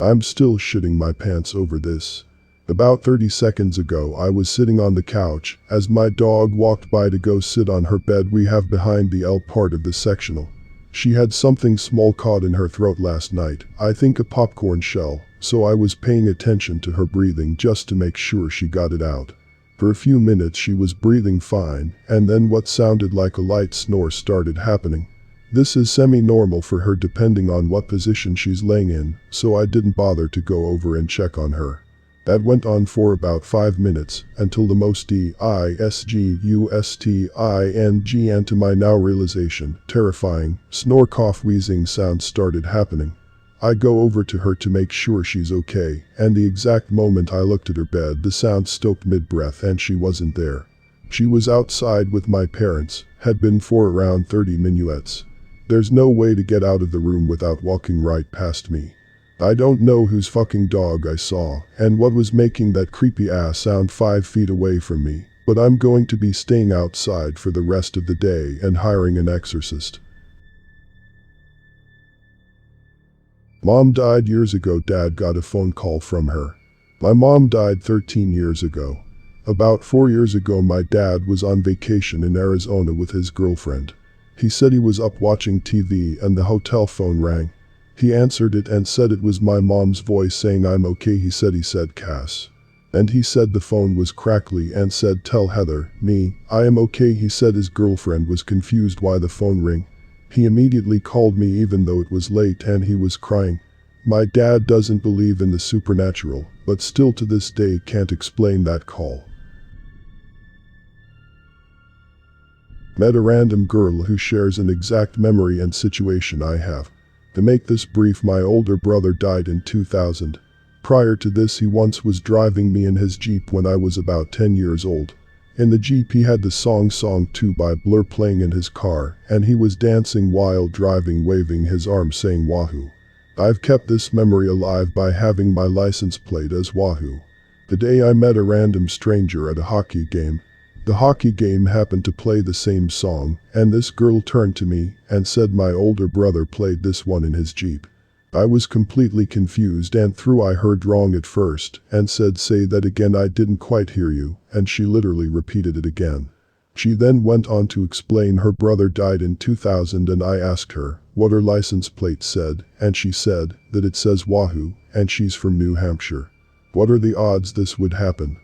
I'm still shitting my pants over this. About 30 seconds ago I was sitting on the couch as my dog walked by to go sit on her bed we have behind the L part of the sectional. She had something small caught in her throat last night, I think a popcorn shell, so I was paying attention to her breathing just to make sure she got it out. For a few minutes she was breathing fine, and then what sounded like a light snore started happening. This is semi-normal for her depending on what position she's laying in, so I didn't bother to go over and check on her. That went on for about 5 minutes, until the most disgusting and to my now realization, terrifying, snore cough wheezing sounds started happening. I go over to her to make sure she's okay, and the exact moment I looked at her bed the sound stopped mid-breath and she wasn't there. She was outside with my parents, had been for around 30 minutes. There's no way to get out of the room without walking right past me. I don't know whose fucking dog I saw, and what was making that creepy ass sound 5 feet away from me, but I'm going to be staying outside for the rest of the day and hiring an exorcist. Mom died years ago. Dad got a phone call from her. My mom died 13 years ago. About 4 years ago my dad was on vacation in Arizona with his girlfriend. He said he was up watching TV and the hotel phone rang. He answered it and said it was my mom's voice saying I'm okay. He said Cass. And he said the phone was crackly and said tell Heather, me, I am okay. He said his girlfriend was confused why the phone rang. He immediately called me even though it was late and he was crying. My dad doesn't believe in the supernatural, but still to this day can't explain that call. Met a random girl who shares an exact memory and situation I have. To make this brief, my older brother died in 2000. Prior to this he once was driving me in his Jeep when I was about 10 years old. In the Jeep he had the Song 2 by Blur playing in his car, and he was dancing while driving, waving his arm saying Wahoo. I've kept this memory alive by having my license plate as Wahoo. The day I met a random stranger at a hockey game. The hockey game happened to play the same song, and this girl turned to me and said my older brother played this one in his Jeep. I was completely confused and thought I heard wrong at first and said say that again. I didn't quite hear you, and she literally repeated it again. She then went on to explain her brother died in 2000 and I asked her what her license plate said, and she said that it says Wahoo and she's from New Hampshire. What are the odds this would happen?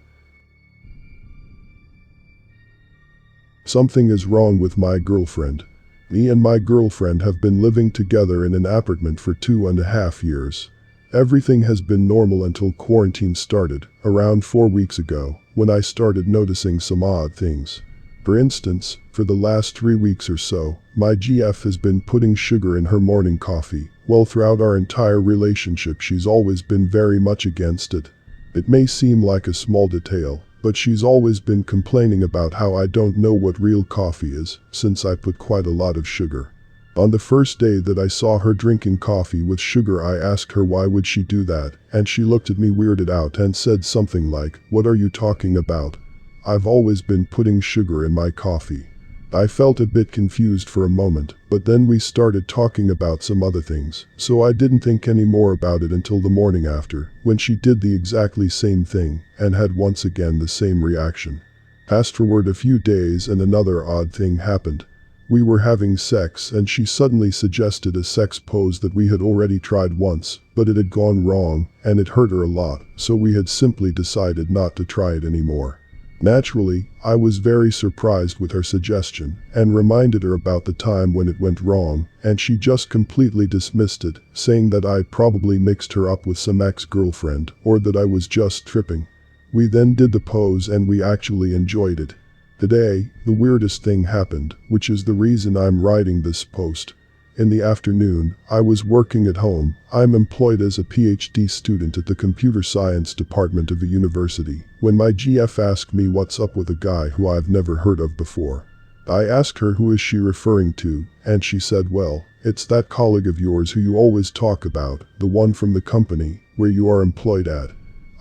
Something is wrong with my girlfriend. Me and my girlfriend have been living together in an apartment for 2.5 years. Everything has been normal until quarantine started, around 4 weeks ago, when I started noticing some odd things. For instance, for the last 3 weeks or so, my GF has been putting sugar in her morning coffee. Well, throughout our entire relationship she's always been very much against it. It may seem like a small detail, but she's always been complaining about how I don't know what real coffee is, since I put quite a lot of sugar. On the first day that I saw her drinking coffee with sugar I asked her why would she do that, and she looked at me weirded out and said something like, "What are you talking about? I've always been putting sugar in my coffee." I felt a bit confused for a moment, but then we started talking about some other things, so I didn't think any more about it until the morning after, when she did the exactly same thing, and had once again the same reaction. Fast forward a few days and another odd thing happened. We were having sex and she suddenly suggested a sex pose that we had already tried once, but it had gone wrong, and it hurt her a lot, so we had simply decided not to try it anymore. Naturally, I was very surprised with her suggestion, and reminded her about the time when it went wrong, and she just completely dismissed it, saying that I probably mixed her up with some ex-girlfriend, or that I was just tripping. We then did the pose and we actually enjoyed it. Today, the weirdest thing happened, which is the reason I'm writing this post. In the afternoon, I was working at home. I'm employed as a PhD student at the computer science department of a university, when my GF asked me what's up with a guy who I've never heard of before. I asked her who is she referring to, and she said, well, it's that colleague of yours who you always talk about, the one from the company where you are employed at.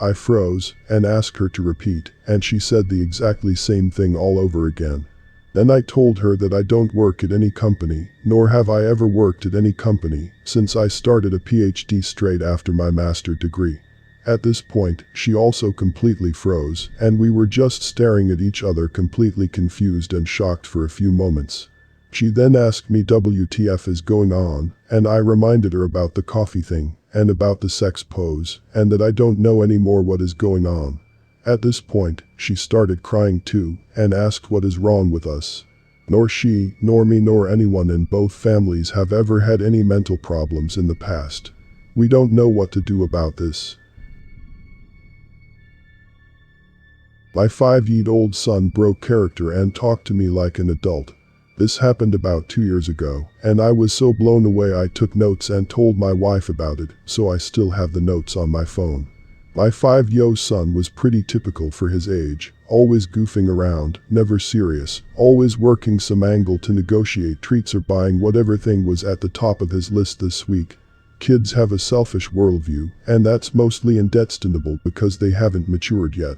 I froze and asked her to repeat, and she said the exactly same thing all over again. Then I told her that I don't work at any company, nor have I ever worked at any company, since I started a PhD straight after my master's degree. At this point, she also completely froze, and we were just staring at each other completely confused and shocked for a few moments. She then asked me WTF is going on, and I reminded her about the coffee thing, and about the sex pose, and that I don't know anymore what is going on. At this point, she started crying too, and asked what is wrong with us. Nor she, nor me, nor anyone in both families have ever had any mental problems in the past. We don't know what to do about this. My 5-year-old son broke character and talked to me like an adult. This happened about 2 years ago, and I was so blown away I took notes and told my wife about it, so I still have the notes on my phone. My 5-year-old son was pretty typical for his age, always goofing around, never serious, always working some angle to negotiate treats or buying whatever thing was at the top of his list this week. Kids have a selfish worldview, and that's mostly understandable because they haven't matured yet.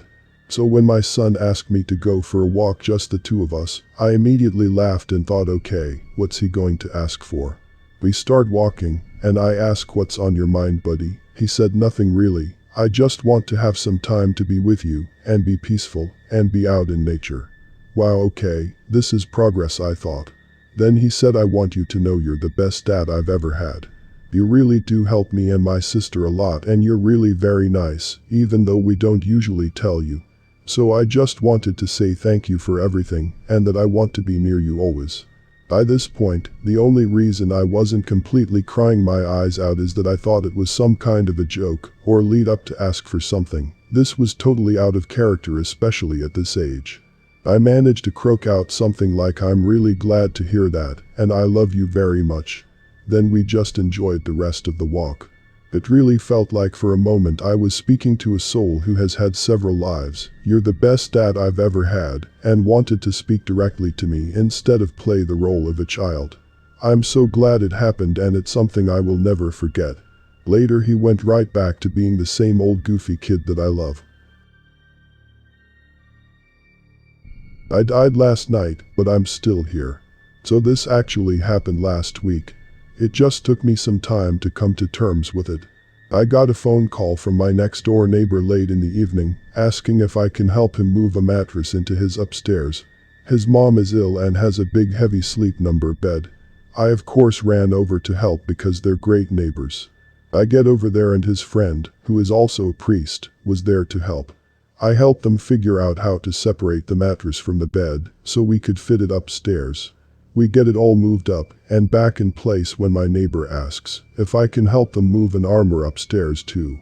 So when my son asked me to go for a walk, just the two of us, I immediately laughed and thought, okay, what's he going to ask for? We start walking, and I ask, what's on your mind, buddy? He said, nothing really. I just want to have some time to be with you, and be peaceful, and be out in nature. Wow, okay, this is progress, I thought. Then he said, I want you to know you're the best dad I've ever had. You really do help me and my sister a lot, and you're really very nice, even though we don't usually tell you. So I just wanted to say thank you for everything, and that I want to be near you always. By this point, the only reason I wasn't completely crying my eyes out is that I thought it was some kind of a joke, or lead up to ask for something. This was totally out of character, especially at this age. I managed to croak out something like, I'm really glad to hear that, and I love you very much. Then we just enjoyed the rest of the walk. It really felt like for a moment I was speaking to a soul who has had several lives. You're the best dad I've ever had, and wanted to speak directly to me instead of play the role of a child. I'm so glad it happened, and it's something I will never forget. Later he went right back to being the same old goofy kid that I love. I died last night, but I'm still here. So this actually happened last week. It just took me some time to come to terms with it. I got a phone call from my next-door neighbor late in the evening, asking if I can help him move a mattress into his upstairs. His mom is ill and has a big heavy sleep number bed. I of course ran over to help because they're great neighbors. I get over there and his friend, who is also a priest, was there to help. I helped them figure out how to separate the mattress from the bed, so we could fit it upstairs. We get it all moved up and back in place when my neighbor asks if I can help them move an armor upstairs too.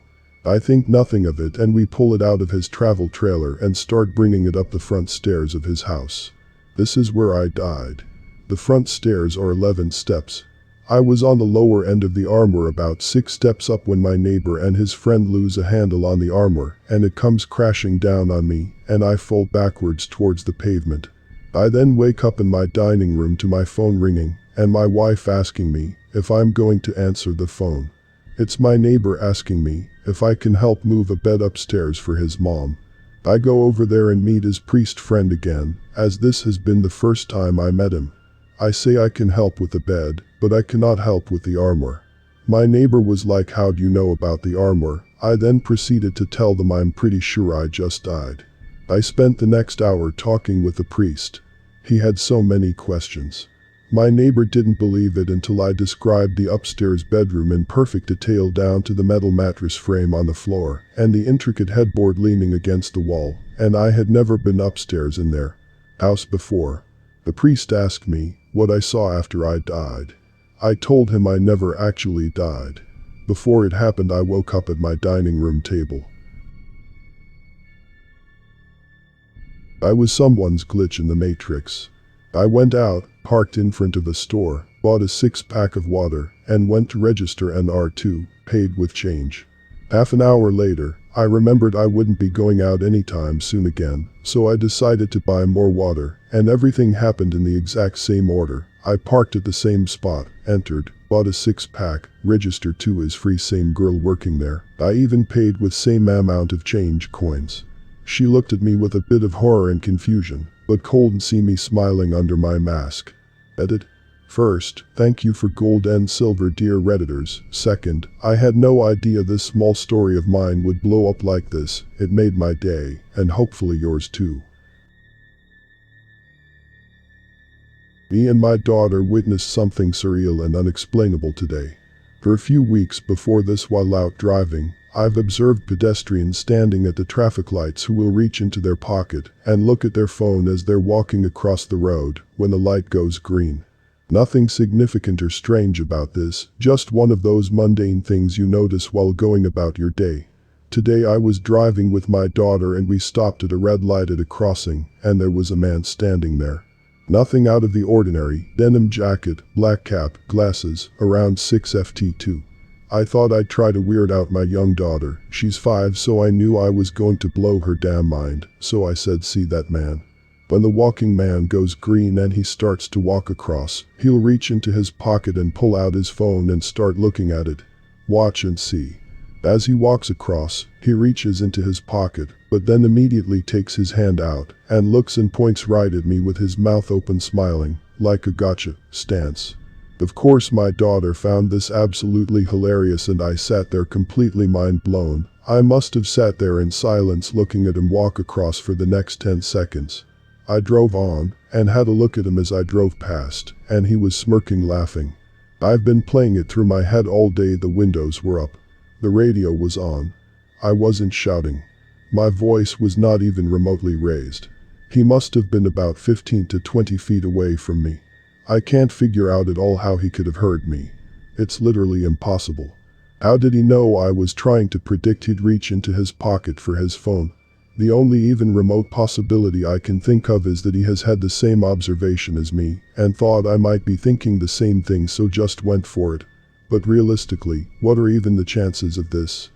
I think nothing of it, and we pull it out of his travel trailer and start bringing it up the front stairs of his house. This is where I died. The front stairs are 11 steps. I was on the lower end of the armor about 6 steps up when my neighbor and his friend lose a handle on the armor, and it comes crashing down on me, and I fall backwards towards the pavement. I then wake up in my dining room to my phone ringing, and my wife asking me if I'm going to answer the phone. It's my neighbor asking me if I can help move a bed upstairs for his mom. I go over there and meet his priest friend again, as this has been the first time I met him. I say I can help with the bed, but I cannot help with the armor. My neighbor was like, how do you know about the armor? I then proceeded to tell them I'm pretty sure I just died. I spent the next hour talking with the priest. He had so many questions. My neighbor didn't believe it until I described the upstairs bedroom in perfect detail down to the metal mattress frame on the floor and the intricate headboard leaning against the wall, and I had never been upstairs in their house before. The priest asked me what I saw after I died. I told him I never actually died. Before it happened, I woke up at my dining room table. I was someone's glitch in the matrix. I went out, parked in front of a store, bought a 6-pack of water, and went to register an R2, paid with change. Half an hour later, I remembered I wouldn't be going out anytime soon again, so I decided to buy more water, and everything happened in the exact same order. I parked at the same spot, entered, bought a 6-pack, registered to as free, same girl working there. I even paid with same amount of change coins. She looked at me with a bit of horror and confusion, but couldn't see me smiling under my mask. Edit. First, thank you for gold and silver, dear Redditors. Second, I had no idea this small story of mine would blow up like this. It made my day, and hopefully yours too. Me and my daughter witnessed something surreal and unexplainable today. For a few weeks before this, while out driving, I've observed pedestrians standing at the traffic lights who will reach into their pocket and look at their phone as they're walking across the road when the light goes green. Nothing significant or strange about this, just one of those mundane things you notice while going about your day. Today I was driving with my daughter and we stopped at a red light at a crossing, and there was a man standing there. Nothing out of the ordinary, denim jacket, black cap, glasses, around 6'2". I thought I'd try to weird out my young daughter. She's 5, so I knew I was going to blow her damn mind, so I said, "See that man? When the walking man goes green and he starts to walk across, he'll reach into his pocket and pull out his phone and start looking at it. Watch and see." As he walks across, he reaches into his pocket, but then immediately takes his hand out and looks and points right at me with his mouth open, smiling, like a gotcha stance. Of course my daughter found this absolutely hilarious and I sat there completely mind blown. I must have sat there in silence looking at him walk across for the next 10 seconds. I drove on and had a look at him as I drove past, and he was smirking, laughing. I've been playing it through my head all day. The windows were up. The radio was on. I wasn't shouting. My voice was not even remotely raised. He must have been about 15 to 20 feet away from me. I can't figure out at all how he could have heard me. It's literally impossible. How did he know I was trying to predict he'd reach into his pocket for his phone? The only even remote possibility I can think of is that he has had the same observation as me and thought I might be thinking the same thing, so just went for it. But realistically, what are even the chances of this?